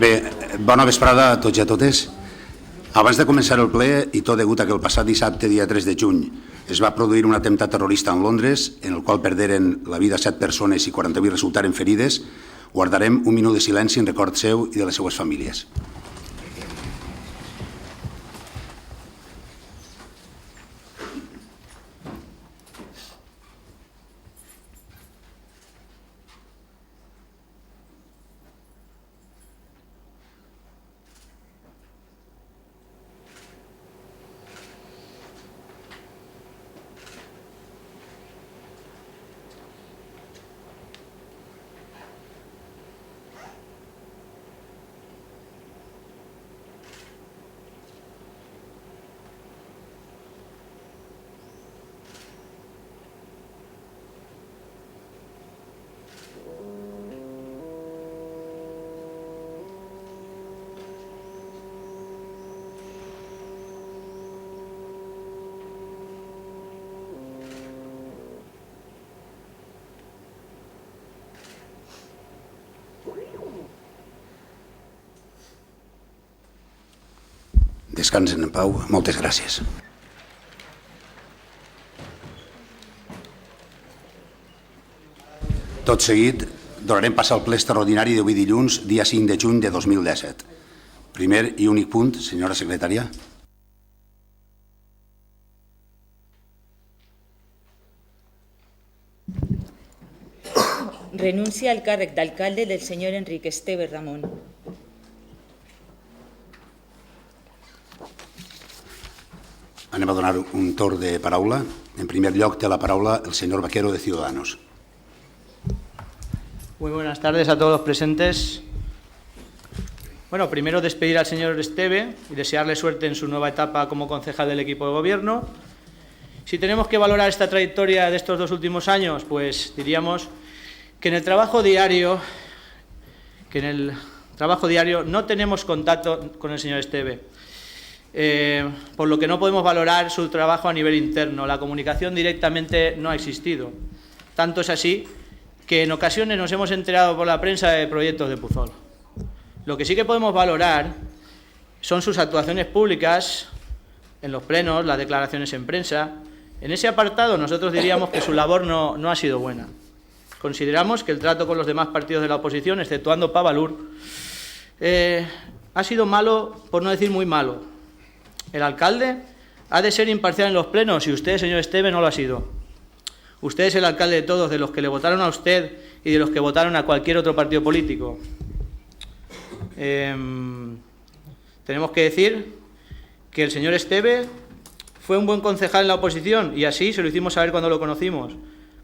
Bé, bona vesprada a tots i a totes. Abans de començar el ple, i tot degut a que el passat dissabte, dia 3 de juny, es va produir un atemptat terrorista en Londres, en el qual perderen la vida 7 persones i 48 resultaren ferides, guardarem un minut de silenci en record seu i de les seues famílies. Descansen en pau. Moltes gràcies. Tot seguit, donarem pas al ple extraordinari d'avui dilluns, dia 5 de juny de 2017. Primer i únic punt, senyora secretària. Renuncia al càrrec d'alcalde del senyor Enrique Esteve Ramon. Anem a donar un torn de paraula. En primer lloc té la paraula el señor Vaquero de Ciudadanos. Muy buenas tardes a todos los presentes. Bueno, primero despedir al señor Esteve y desearle suerte en su nueva etapa como concejal del equipo de gobierno. Si tenemos que valorar esta trayectoria de estos 2 últimos años, pues diríamos que en el trabajo diario no tenemos contacto con el señor Esteve. Por lo que no podemos valorar su trabajo a nivel interno. La comunicación directamente no ha existido. Tanto es así que en ocasiones nos hemos enterado por la prensa de proyectos de Puzol. Lo que sí que podemos valorar son sus actuaciones públicas en los plenos, las declaraciones en prensa. En ese apartado nosotros diríamos que su labor no ha sido buena. Consideramos que el trato con los demás partidos de la oposición, exceptuando Pavalur, ha sido malo, por no decir muy malo. El alcalde ha de ser imparcial en los plenos y usted, señor Esteve, no lo ha sido. Usted es el alcalde de todos, de los que le votaron a usted y de los que votaron a cualquier otro partido político. Tenemos que decir que el señor Esteve fue un buen concejal en la oposición y así se lo hicimos saber cuando lo conocimos.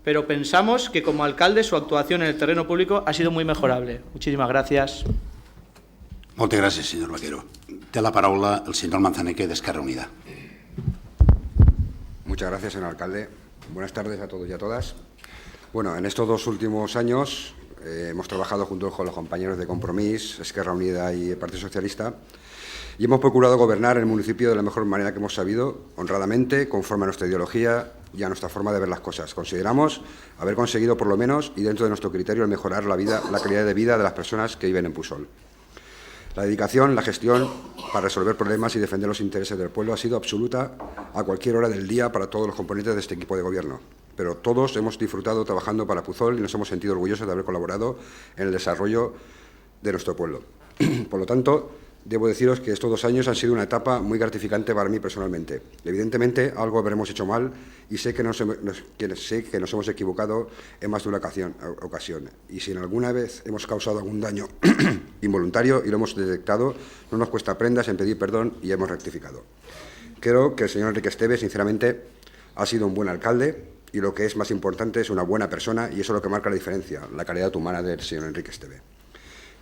Pero pensamos que como alcalde su actuación en el terreno público ha sido muy mejorable. Muchísimas gracias. Moltes gràcies, señor Vaquero. Té la paraula el señor Manzaneque de Esquerra Unida. Muchas gracias, señor alcalde. Buenas tardes a todos y a todas. Bueno, en estos 2 últimos años hemos trabajado junto con los compañeros de Compromís, Esquerra Unida y el Partido Socialista y hemos procurado gobernar el municipio de la mejor manera que hemos sabido, honradamente, conforme a nuestra ideología y a nuestra forma de ver las cosas. Consideramos haber conseguido, por lo menos, y dentro de nuestro criterio, el mejorar la calidad de vida de las personas que viven en Pusol. La dedicación, la gestión para resolver problemas y defender los intereses del pueblo ha sido absoluta a cualquier hora del día para todos los componentes de este equipo de gobierno. Pero todos hemos disfrutado trabajando para Puzol y nos hemos sentido orgullosos de haber colaborado en el desarrollo de nuestro pueblo. Por lo tanto, debo deciros que estos 2 años han sido una etapa muy gratificante para mí personalmente. Evidentemente, algo habremos hecho mal y sé que nos hemos equivocado en más de una ocasión. Y si en alguna vez hemos causado algún daño involuntario y lo hemos detectado, no nos cuesta prendas en pedir perdón y hemos rectificado. Creo que el señor Enrique Esteve, sinceramente, ha sido un buen alcalde y lo que es más importante es una buena persona y eso es lo que marca la diferencia, la calidad humana del señor Enrique Esteve.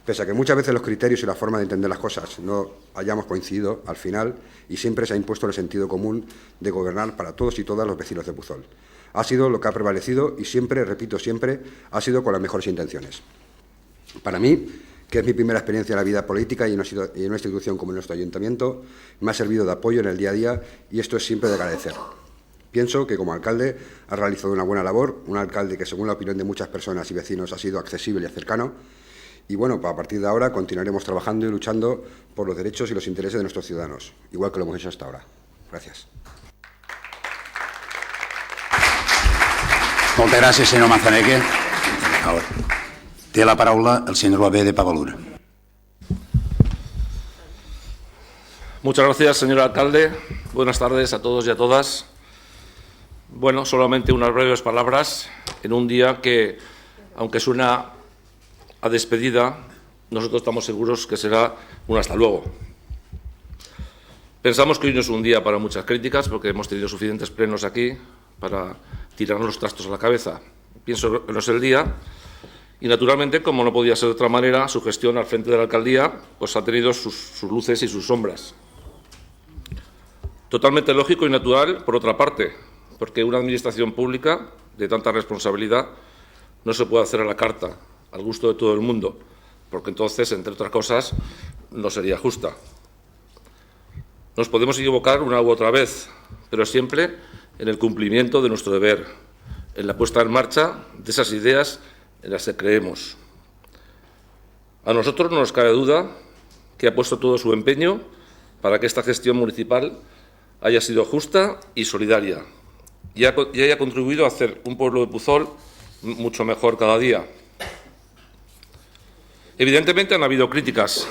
Pese a que muchas veces los criterios y la forma de entender las cosas no hayamos coincidido, al final, y siempre se ha impuesto el sentido común de gobernar para todos y todas los vecinos de Puzol. Ha sido lo que ha prevalecido y siempre, repito siempre, ha sido con las mejores intenciones. Para mí, que es mi primera experiencia en la vida política y en una institución como nuestro ayuntamiento, me ha servido de apoyo en el día a día y esto es siempre de agradecer. Pienso que como alcalde ha realizado una buena labor, un alcalde que según la opinión de muchas personas y vecinos ha sido accesible y cercano, Y bueno, a partir de ahora continuaremos trabajando y luchando por los derechos y los intereses de nuestros ciudadanos, igual que lo hemos hecho hasta ahora. Gracias. Moltes gràcies, senyor Manzaneque. Té la paraula el señor Babé de Pavalura. Muchas gracias, señor alcalde. Buenas tardes a todos y a todas. Bueno, solamente unas breves palabras en un día que, aunque suena a despedida, nosotros estamos seguros que será un hasta luego. Pensamos que hoy no es un día para muchas críticas, porque hemos tenido suficientes plenos aquí para tirarnos los trastos a la cabeza. Pienso que no es el día y, naturalmente, como no podía ser de otra manera, su gestión al frente de la alcaldía pues ha tenido sus luces y sus sombras. Totalmente lógico y natural, por otra parte, porque una administración pública de tanta responsabilidad no se puede hacer a la carta, al gusto de todo el mundo, porque entonces, entre otras cosas, no sería justa. Nos podemos equivocar una u otra vez, pero siempre en el cumplimiento de nuestro deber, en la puesta en marcha de esas ideas en las que creemos. A nosotros no nos cabe duda que ha puesto todo su empeño para que esta gestión municipal haya sido justa y solidaria y haya contribuido a hacer un pueblo de Puzol mucho mejor cada día. Evidentemente han habido críticas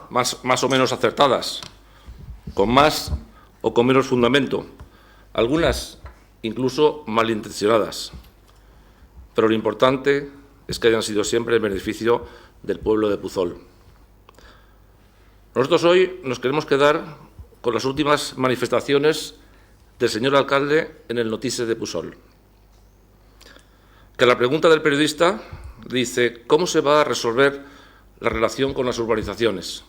más o menos acertadas, con más o con menos fundamento, algunas incluso malintencionadas, pero lo importante es que hayan sido siempre en beneficio del pueblo de Puzol. Nosotros hoy nos queremos quedar con las últimas manifestaciones del señor alcalde en el Noticias de Puzol, que a la pregunta del periodista dice: ¿cómo se va a resolver la relación con las urbanizaciones?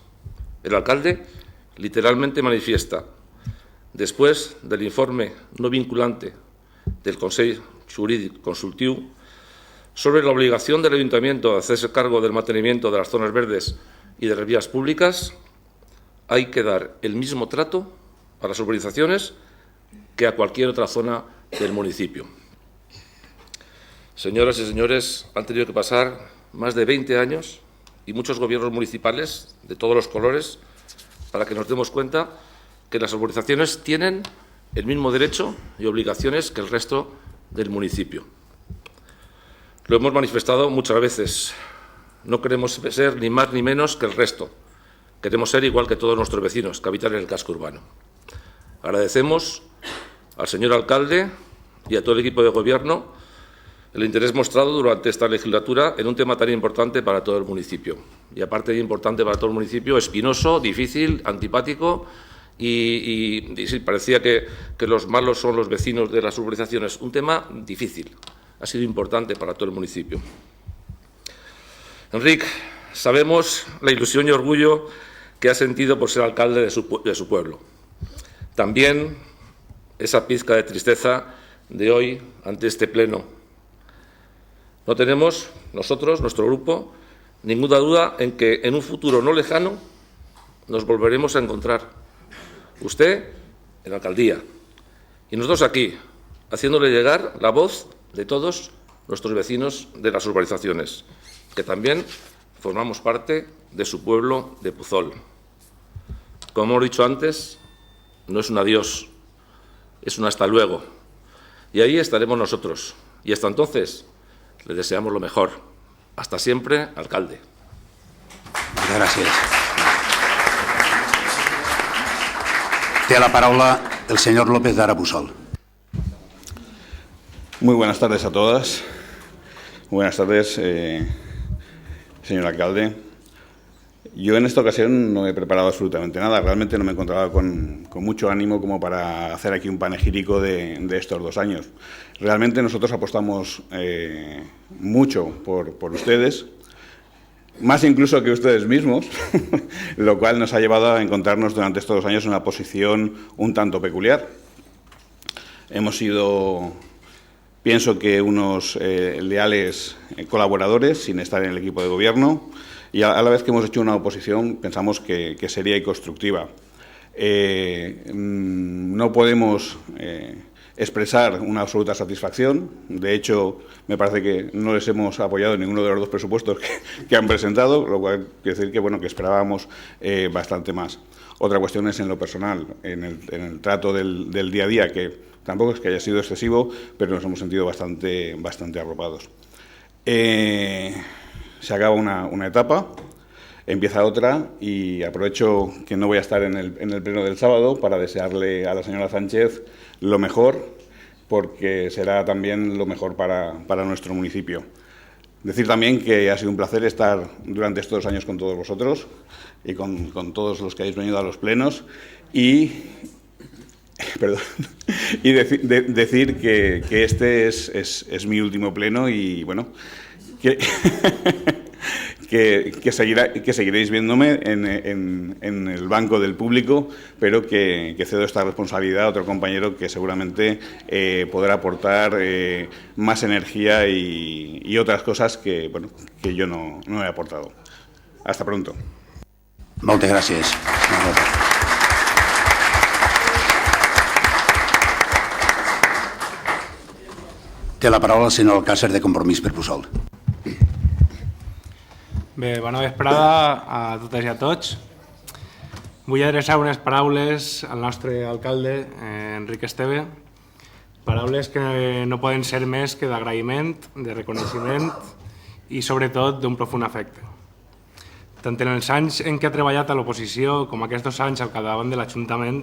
El alcalde literalmente manifiesta, después del informe no vinculante del Consell Jurídic Consultiu sobre la obligación del Ayuntamiento de hacerse cargo del mantenimiento de las zonas verdes y de las vías públicas, hay que dar el mismo trato a las urbanizaciones que a cualquier otra zona del municipio. Señoras y señores, han tenido que pasar más de 20 años y muchos gobiernos municipales de todos los colores para que nos demos cuenta que las urbanizaciones tienen el mismo derecho y obligaciones que el resto del municipio. Lo hemos manifestado muchas veces. No queremos ser ni más ni menos que el resto. Queremos ser igual que todos nuestros vecinos que habitan en el casco urbano. Agradecemos al señor alcalde y a todo el equipo de gobierno el interés mostrado durante esta legislatura en un tema tan importante para todo el municipio. Y aparte de importante para todo el municipio, espinoso, difícil, antipático y sí, parecía que los malos son los vecinos de las urbanizaciones. Un tema difícil. Ha sido importante para todo el municipio. Enric, sabemos la ilusión y orgullo que ha sentido por ser alcalde de su pueblo. También esa pizca de tristeza de hoy ante este pleno. No tenemos, nosotros, nuestro grupo, ninguna duda en que en un futuro no lejano nos volveremos a encontrar. Usted en la alcaldía y nosotros aquí, haciéndole llegar la voz de todos nuestros vecinos de las urbanizaciones, que también formamos parte de su pueblo de Puzol. Como hemos dicho antes, no es un adiós, es un hasta luego. Y ahí estaremos nosotros. Y hasta entonces, le deseamos lo mejor. Hasta siempre, alcalde. Muchas gracias. Té la paraula el señor López d'Ara Puzol. Muy buenas tardes a todas. Buenas tardes, señor alcalde. Yo en esta ocasión no he preparado absolutamente nada. Realmente no me encontraba con mucho ánimo como para hacer aquí un panegírico de estos 2 años. Realmente nosotros apostamos mucho por ustedes, más incluso que ustedes mismos, lo cual nos ha llevado a encontrarnos durante estos 2 años en una posición un tanto peculiar. Hemos sido, pienso que, unos leales colaboradores sin estar en el equipo de gobierno, y a la vez que hemos hecho una oposición pensamos que seria y constructiva. No podemos expresar una absoluta satisfacción. De hecho, me parece que no les hemos apoyado en ninguno de los dos presupuestos que han presentado, lo cual quiere decir que, bueno, que esperábamos bastante más. Otra cuestión es en lo personal, en el trato del día a día, que tampoco es que haya sido excesivo, pero nos hemos sentido bastante arropados. Se acaba una etapa, empieza otra, y aprovecho que no voy a estar en el pleno del sábado para desearle a la señora Sánchez lo mejor, porque será también lo mejor para nuestro municipio. Decir también que ha sido un placer estar durante estos años con todos vosotros y con todos los que habéis venido a los plenos, y decir que este es mi último pleno, y bueno, que seguiréis viéndome en el banco del público, pero que cedo esta responsabilidad a otro compañero que seguramente podrá aportar más energía y otras cosas que yo no he aportado. Hasta pronto. Moltes gràcies. Té la paraula el senyor Alcàsser de Compromís per Puçol. Bé, bona vesprada a totes i a tots. Vull adreçar unes paraules al nostre alcalde, Enric Esteve, paraules que no poden ser més que d'agraïment, de reconeixement i sobretot d'un profund afecte. Tant en els anys en què ha treballat a l'oposició com aquests 2 anys al capdavant de l'Ajuntament,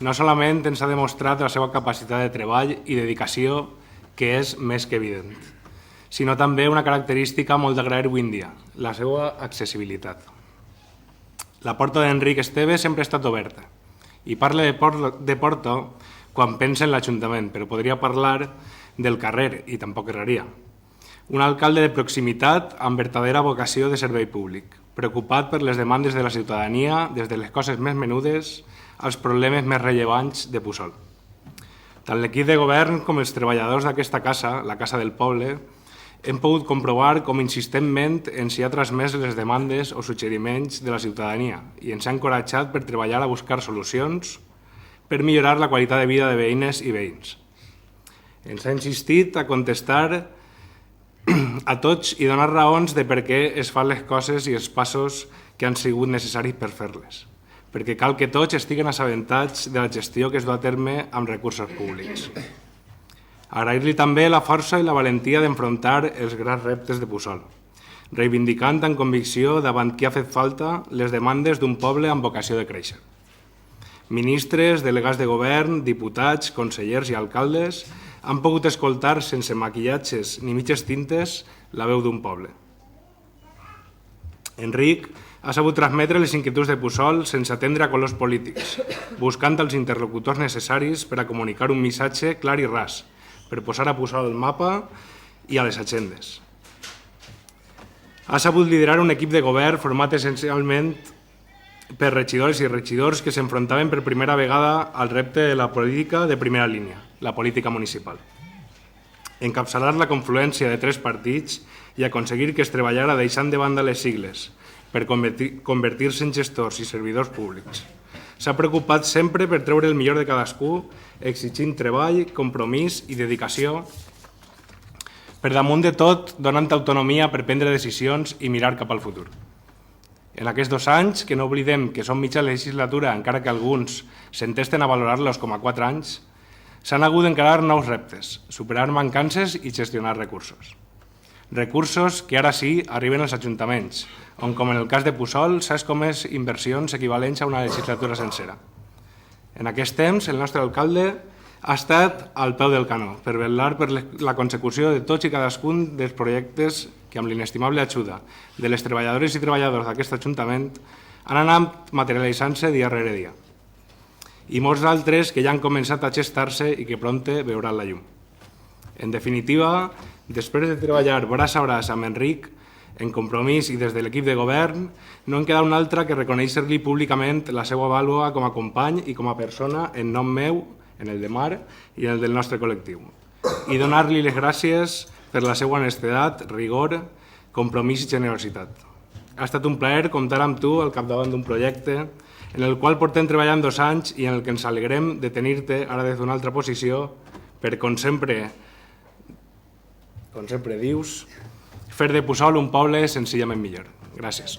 no solament ens ha demostrat la seva capacitat de treball i dedicació, que és més que evident, sinó també una característica molt d'agrair avui en dia, la seva accessibilitat. La porta d'Enric Esteve sempre ha estat oberta, i parla de porta quan pensa en l'Ajuntament, però podria parlar del carrer, i tampoc erraria. Un alcalde de proximitat amb verdadera vocació de servei públic, preocupat per les demandes de la ciutadania des de les coses més menudes als problemes més rellevants de Puçol. Tant l'equip de govern com els treballadors d'aquesta casa, la Casa del Poble, hem pogut comprovar com insistentment ens hi ha transmès les demandes o suggeriments de la ciutadania i ens ha encoratjat per treballar a buscar solucions per millorar la qualitat de vida de veïnes i veïns. Ens ha insistit a contestar a tots i donar raons de per què es fan les coses i els passos que han sigut necessaris per fer-les, perquè cal que tots estiguen assabentats de la gestió que es du a terme amb recursos públics. Agrair-li també la força i la valentia d'enfrontar els grans reptes de Puçol, reivindicant amb convicció davant qui ha fet falta les demandes d'un poble amb vocació de créixer. Ministres, delegats de govern, diputats, consellers i alcaldes han pogut escoltar sense maquillatges ni mitges tintes la veu d'un poble. Enric ha sabut transmetre les inquietuds de Puçol sense atendre a colors polítics, buscant els interlocutors necessaris per a comunicar un missatge clar i ras, per posar a Puçol al mapa i a les agendes. Ha sabut liderar un equip de govern format essencialment per regidors i regidors que s'enfrontaven per primera vegada al repte de la política de primera línia, la política municipal. Encapçalar la confluència de 3 partits i aconseguir que es treballara deixant de banda les sigles per convertir-se en gestors i servidors públics. S'ha preocupat sempre per treure el millor de cadascú, exigint treball, compromís i dedicació, per damunt de tot donant autonomia per prendre decisions i mirar cap al futur. En aquests 2 anys, que no oblidem que són mitja legislatura, encara que alguns s'entesten a valorar-los com a 4 anys, s'han hagut d'encarar nous reptes, superar mancances i gestionar recursos. Recursos que ara sí arriben als ajuntaments, on, com en el cas de Puçol, s'ha escomès inversions equivalents a una legislatura sencera. En aquest temps, el nostre alcalde ha estat al peu del canó per vetllar per la consecució de tots i cadascun dels projectes que, amb l'inestimable ajuda de les treballadores i treballadors d'aquest Ajuntament, han anat materialitzant-se dia rere dia. I molts altres que ja han començat a gestar-se i que prompte veuran la llum. En definitiva, després de treballar braç a braç amb Enric, en Compromís i des de l'equip de govern, no en queda un altre que reconèixer-li públicament la seva vàlua com a company i com a persona en nom meu, en el de Mar i en el del nostre col·lectiu, i donar-li les gràcies per la seva honestedat, rigor, compromís i generositat. Ha estat un plaer comptar amb tu al capdavant d'un projecte en el qual portem treballant 2 anys i en el que ens alegrem de tenir-te ara des d'una altra posició per, com sempre dius, fer de Puçol un poble senzillament millor. Gràcies.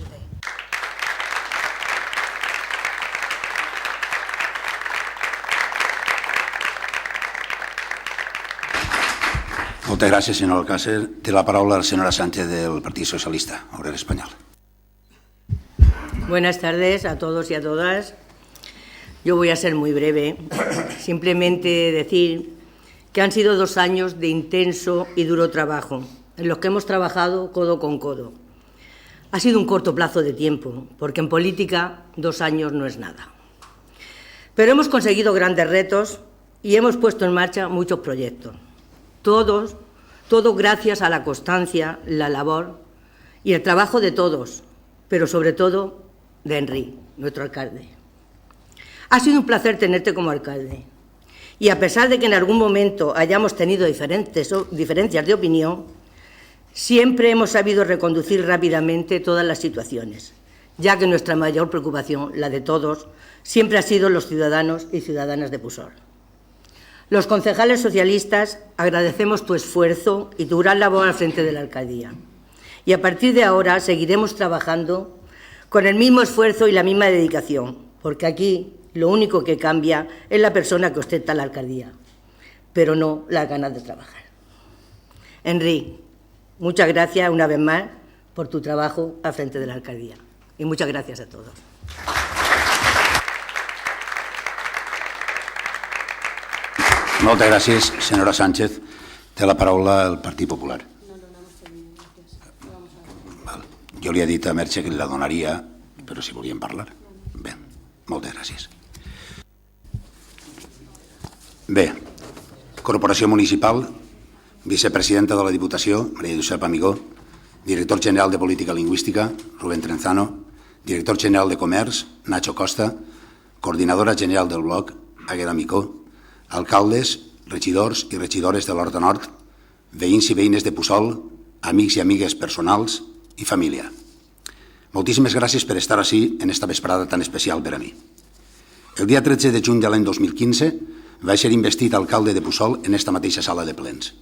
Moltes gràcies, senyor Alcácer. Té la paraula la señora Sánchez del Partido Socialista Obrero Español. Buenas tardes a todos y a todas. Yo voy a ser muy breve. Simplemente decir que han sido 2 años de intenso y duro trabajo, en los que hemos trabajado codo con codo. Ha sido un corto plazo de tiempo, porque en política 2 años no es nada. Pero hemos conseguido grandes retos y hemos puesto en marcha muchos proyectos. Todo gracias a la constancia, la labor y el trabajo de todos, pero sobre todo de Henry, nuestro alcalde. Ha sido un placer tenerte como alcalde. Y a pesar de que en algún momento hayamos tenido diferencias de opinión, siempre hemos sabido reconducir rápidamente todas las situaciones, ya que nuestra mayor preocupación, la de todos, siempre ha sido los ciudadanos y ciudadanas de Puçol. Los concejales socialistas agradecemos tu esfuerzo y tu gran labor al frente de la alcaldía. Y a partir de ahora seguiremos trabajando con el mismo esfuerzo y la misma dedicación, porque aquí lo único que cambia es la persona que ostenta la alcaldía, pero no las ganas de trabajar. Henry, muchas gracias una vez más por tu trabajo al frente de la alcaldía. Y muchas gracias a todos. Moltes gràcies, senyora Sánchez. Té la paraula el Partit Popular. Jo li he dit a Merche que li la donaria, però si volien parlar. Bé, moltes gràcies. Bé, Corporació Municipal, vicepresidenta de la Diputació, Maria Josep Amigó, director general de Política Lingüística, Rubén Trenzano, director general de Comerç, Nacho Costa, coordinadora general del Bloc, Àgueda Micó, alcaldes, regidors i regidores de l'Horta Nord, veïns i veïnes de Puçol, amics i amigues personals i família. Moltíssimes gràcies per estar ací en esta vesprada tan especial per a mi. El dia 13 de juny de l'any 2015 vaig ser investit alcalde de Puçol en esta mateixa sala de plens.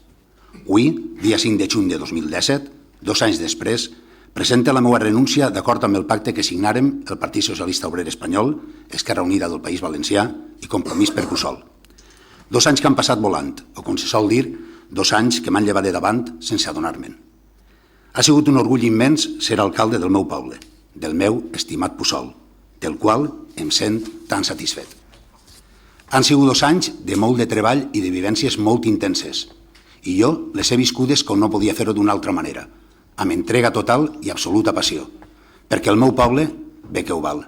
Avui, dia 5 de juny de 2017, 2 anys després, presenta la meva renúncia d'acord amb el pacte que signàrem el Partit Socialista Obrer Espanyol, Esquerra Unida del País Valencià i Compromís per Puçol. 2 anys que han passat volant, o com se sol dir, 2 anys que m'han llevat de davant sense adonar-me'n. Ha sigut un orgull immens ser alcalde del meu poble, del meu estimat Puçol, del qual em sent tan satisfet. Han sigut 2 anys de molt de treball i de vivències molt intenses, i jo les he viscudes com no podia fer-ho d'una altra manera, amb entrega total i absoluta passió, perquè el meu poble bé que ho val.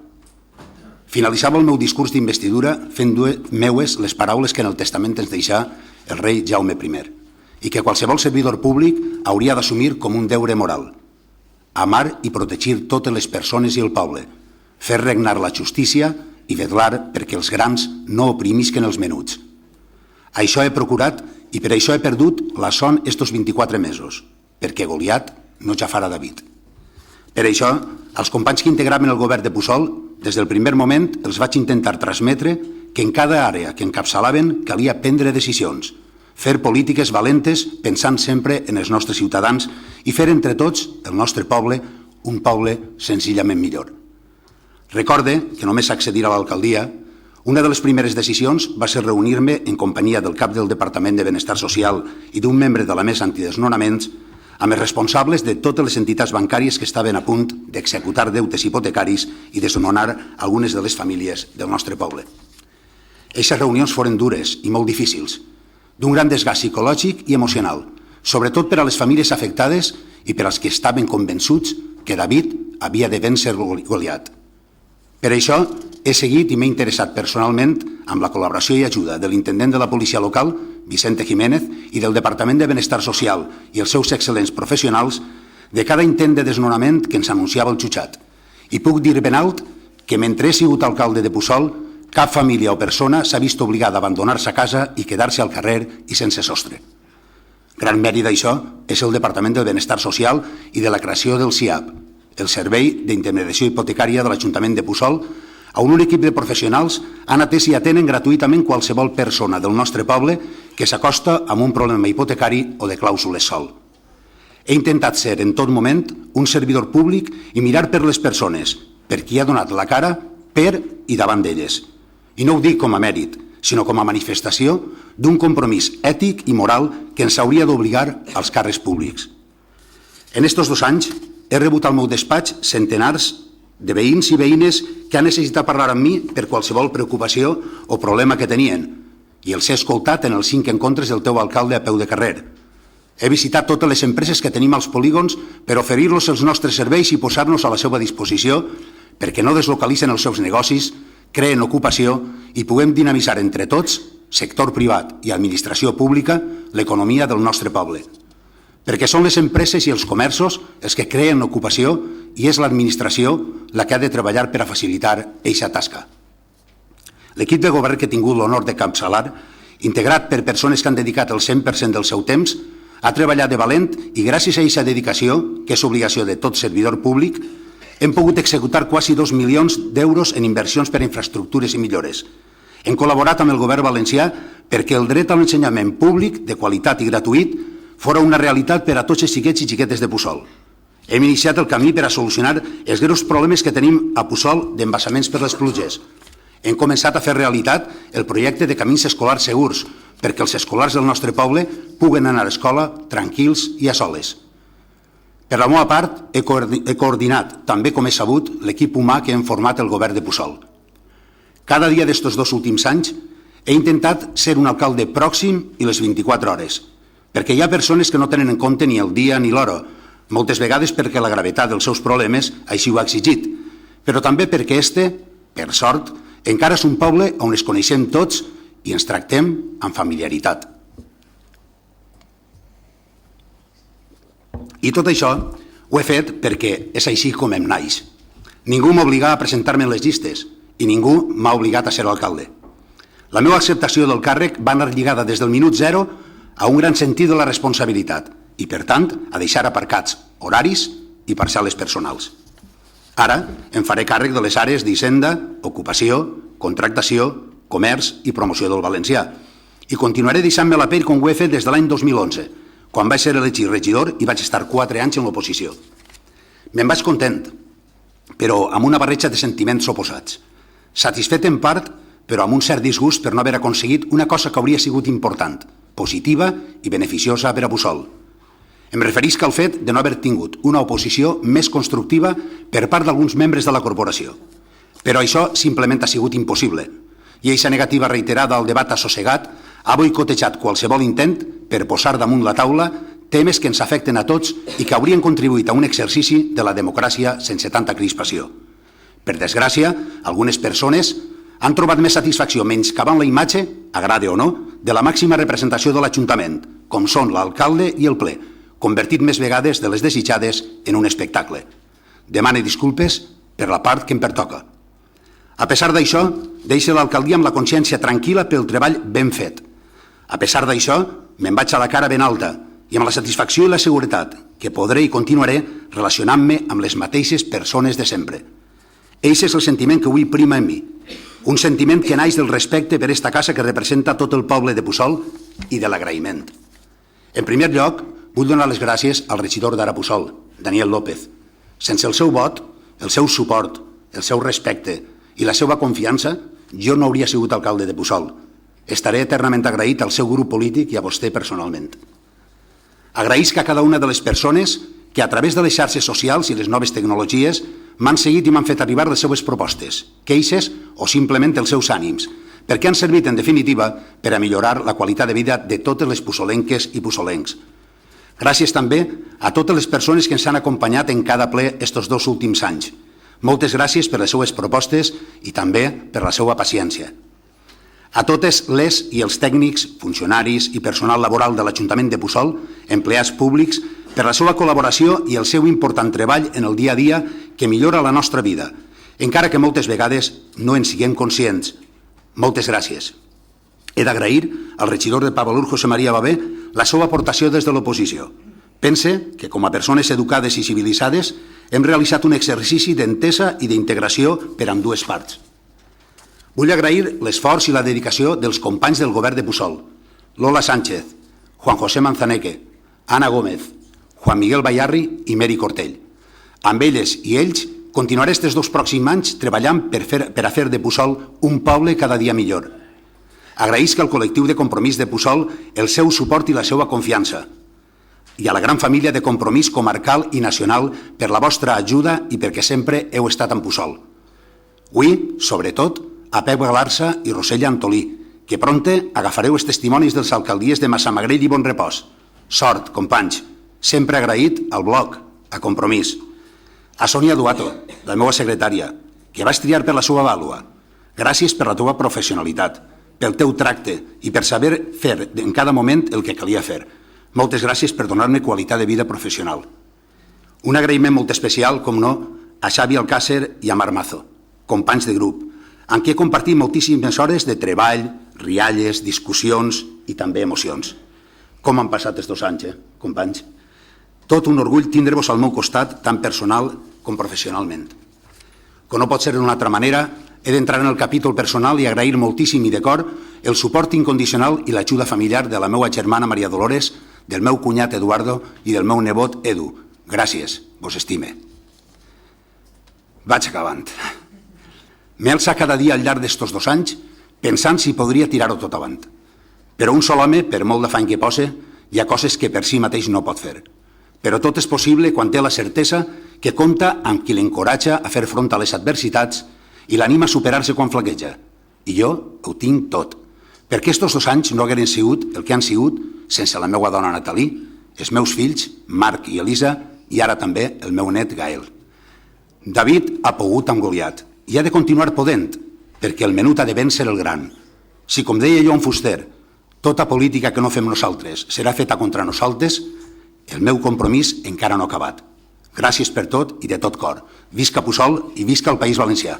Finalitzava el meu discurs d'investidura fent meues les paraules que en el testament ens deixà el rei Jaume I i que qualsevol servidor públic hauria d'assumir com un deure moral. Amar i protegir totes les persones i el poble, fer regnar la justícia i vetllar perquè els grans no oprimisquen els menuts. Això he procurat i per això he perdut la son estos 24 mesos, perquè Goliat no ja farà David. Per això, als companys que integraven el govern de Puçol, des del primer moment els vaig intentar transmetre que en cada àrea que encapçalaven calia prendre decisions, fer polítiques valentes pensant sempre en els nostres ciutadans i fer entre tots el nostre poble un poble senzillament millor. Recorde que només accedir a l'alcaldia, una de les primeres decisions va ser reunir-me en companyia del cap del Departament de Benestar Social i d'un membre de la Mesa Antidesnonaments amb els responsables de totes les entitats bancàries que estaven a punt d'executar deutes hipotecaris i desnonar algunes de les famílies del nostre poble. Aquestes reunions foren dures i molt difícils, d'un gran desgast psicològic i emocional, sobretot per a les famílies afectades i per als que estaven convençuts que David havia de vèncer Goliat. Per això he seguit i m'he interessat personalment amb la col·laboració i ajuda de l'intendent de la policia local, Vicente Jiménez, i del Departament de Benestar Social i els seus excel·lents professionals de cada intent de desnonament que ens anunciava el jutjat. I puc dir ben alt que mentre he sigut alcalde de Puçol, cap família o persona s'ha vist obligada a abandonar-se a casa i quedar-se al carrer i sense sostre. Gran mèrit d'això és el Departament del Benestar Social i de la creació del CIAP, el Servei d'Intermediació Hipotecària de l'Ajuntament de Puçol, on un equip de professionals han atès i atenen gratuïtament qualsevol persona del nostre poble que s'acosta amb un problema hipotecari o de clàusules sol. He intentat ser en tot moment un servidor públic i mirar per les persones, per qui ha donat la cara per i davant d'elles. I no ho dic com a mèrit, sinó com a manifestació d'un compromís ètic i moral que ens hauria d'obligar als càrrecs públics. En estos 2 anys he rebut al meu despatx centenars de veïns i veïnes que han necessitat parlar amb mi per qualsevol preocupació o problema que tenien i els he escoltat en els 5 encontres del teu alcalde a peu de carrer. He visitat totes les empreses que tenim als polígons per oferir-los els nostres serveis i posar-nos a la seva disposició perquè no deslocalitzen els seus negocis, creen ocupació i puguem dinamitzar entre tots, sector privat i administració pública, l'economia del nostre poble. Perquè són les empreses i els comerços els que creen ocupació i és l'administració la que ha de treballar per a facilitar eixa tasca. L'equip de govern que ha tingut l'honor de capçalar, integrat per persones que han dedicat el 100% del seu temps, ha treballat de valent i gràcies a eixa dedicació, que és obligació de tot servidor públic, hem pogut executar quasi 2 milions d'euros en inversions per a infraestructures i millores. Hem col·laborat amb el govern valencià perquè el dret a l'ensenyament públic de qualitat i gratuït fora una realitat per a tots els xiquets i xiquetes de Puçol. Hem iniciat el camí per a solucionar els greus problemes que tenim a Puçol d'embassaments per les pluges. Hem començat a fer realitat el projecte de camins escolars segurs perquè els escolars del nostre poble puguen anar a escola tranquils i a soles. Per la meva part, he coordinat, també com he sabut, l'equip humà que hem format el govern de Puçol. Cada dia d'estos 2 últims anys he intentat ser un alcalde pròxim i les 24 hores, perquè hi ha persones que no tenen en compte ni el dia ni l'hora, moltes vegades perquè la gravetat dels seus problemes així ho ha exigit, però també perquè per sort, encara és un poble on es coneixem tots i ens tractem amb familiaritat. I tot això ho he fet perquè és així com em naix. Ningú m'obliga a presentar-me en les llistes i ningú m'ha obligat a ser alcalde. La meva acceptació del càrrec va anar lligada des del minut 0 a un gran sentit de la responsabilitat i, per tant, a deixar aparcats horaris i parcel·les personals. Ara em faré càrrec de les àrees d'Hisenda, Ocupació, Contractació, Comerç i Promoció del Valencià i continuaré deixant-me la pell com ho he fet des de l'any 2011, quan vaig ser elegit regidor i vaig estar 4 anys en l'oposició. Me'n vaig content, però amb una barreja de sentiments oposats. Satisfet en part, però amb un cert disgust per no haver aconseguit una cosa que hauria sigut important, positiva i beneficiosa per a Puçol. Em referisc al fet de no haver tingut una oposició més constructiva per part d'alguns membres de la corporació. Però això simplement ha sigut impossible, i eixa negativa reiterada al debat assossegat ha boicotejat qualsevol intent per posar damunt la taula temes que ens afecten a tots i que haurien contribuït a un exercici de la democràcia sense tanta crispació. Per desgràcia, algunes persones han trobat més satisfacció menyscabant la imatge, agrade o no, de la màxima representació de l'Ajuntament, com són l'alcalde i el ple, convertit més vegades de les desitjades en un espectacle. Demane disculpes per la part que em pertoca. A pesar d'això, deixo l'alcaldia amb la consciència tranquil·la pel treball ben fet. A pesar d'això, me'n vaig a la cara ben alta i amb la satisfacció i la seguretat que podré i continuaré relacionant-me amb les mateixes persones de sempre. Eixe és el sentiment que avui prima en mi, un sentiment que naix del respecte per esta casa que representa tot el poble de Puçol i de l'agraïment. En primer lloc, vull donar les gràcies al regidor d'Ara Puçol, Daniel López. Sense el seu vot, el seu suport, el seu respecte i la seva confiança, jo no hauria sigut alcalde de Puçol. Estaré eternament agraït al seu grup polític i a vostè personalment. Agraïsc a cada una de les persones que a través de les xarxes socials i les noves tecnologies m'han seguit i m'han fet arribar les seues propostes, queixes o simplement els seus ànims, perquè han servit, en definitiva, per a millorar la qualitat de vida de totes les puçolenques i puçolencs. Gràcies també a totes les persones que ens han acompanyat en cada ple estos 2 últims anys. Moltes gràcies per les seues propostes i també per la seva paciència. A totes les i els tècnics, funcionaris i personal laboral de l'Ajuntament de Puçol, empleats públics, per la seva col·laboració i el seu important treball en el dia a dia que millora la nostra vida, encara que moltes vegades no en siguem conscients. Moltes gràcies. He d'agrair al regidor de Pavalur, José María Babé, la seva aportació des de l'oposició. Pense que, com a persones educades i civilitzades, hem realitzat un exercici d'entesa i d'integració per a ambdues parts. Vull agrair l'esforç i la dedicació dels companys del govern de Puçol, Lola Sánchez, Juan José Manzaneque, Ana Gómez, Juan Miguel Bayarri i Meri Cortell. Amb elles i ells continuaré aquests 2 pròxims anys treballant per a fer de Puçol un poble cada dia millor. Agraïsc al col·lectiu de Compromís de Puçol el seu suport i la seva confiança i a la gran família de Compromís comarcal i nacional per la vostra ajuda i perquè sempre heu estat amb Puçol. Avui, sobretot, a Pep Galarza i Rosella Antolí, que prompte agafareu els testimonis dels alcaldies de Massamagrell i Bonrepòs. Sort, companys, sempre agraït al bloc, a Compromís. A Sònia Duato, la meva secretària, que vas triar per la seva vàlua. Gràcies per la teva professionalitat, pel teu tracte i per saber fer en cada moment el que calia fer. Moltes gràcies per donar-me qualitat de vida professional. Un agraïment molt especial, com no, a Xavi Alcácer i a Marc Mazo, companys de grup, amb qui he compartit moltíssimes hores de treball, rialles, discussions i també emocions. Com han passat els 2 anys, companys? Tot un orgull tindre-vos al meu costat, tant personal com professionalment. Com no pot ser d'una altra manera, he d'entrar en el capítol personal i agrair moltíssim i de cor el suport incondicional i l'ajuda familiar de la meva germana Maria Dolores, del meu cunyat Eduardo i del meu nebot Edu. Gràcies, vos estime. Vaig acabant. M'he alçat cada dia al llarg d'estos 2 anys pensant si podria tirar-ho tot avant. Però un sol home, per molt d'afany que posa, hi ha coses que per si mateix no pot fer. Però tot és possible quan té la certesa que compta amb qui l'encoratja a fer front a les adversitats i l'anima a superar-se quan flaqueja. I jo ho tinc tot, perquè estos 2 anys no hagueren sigut el que han sigut sense la meva dona Natalí, els meus fills, Marc i Elisa, i ara també el meu net Gael. David ha pogut amb Goliat i ha de continuar podent, perquè el menut ha de vèncer el gran. Si, com deia Joan Fuster, tota política que no fem nosaltres serà feta contra nosaltres, el meu compromís encara no ha acabat. Gràcies per tot i de tot cor. Visca Puçol i visca el País Valencià.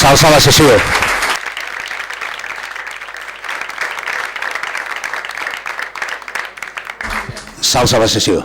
S'alça la sessió. S'alça la sessió.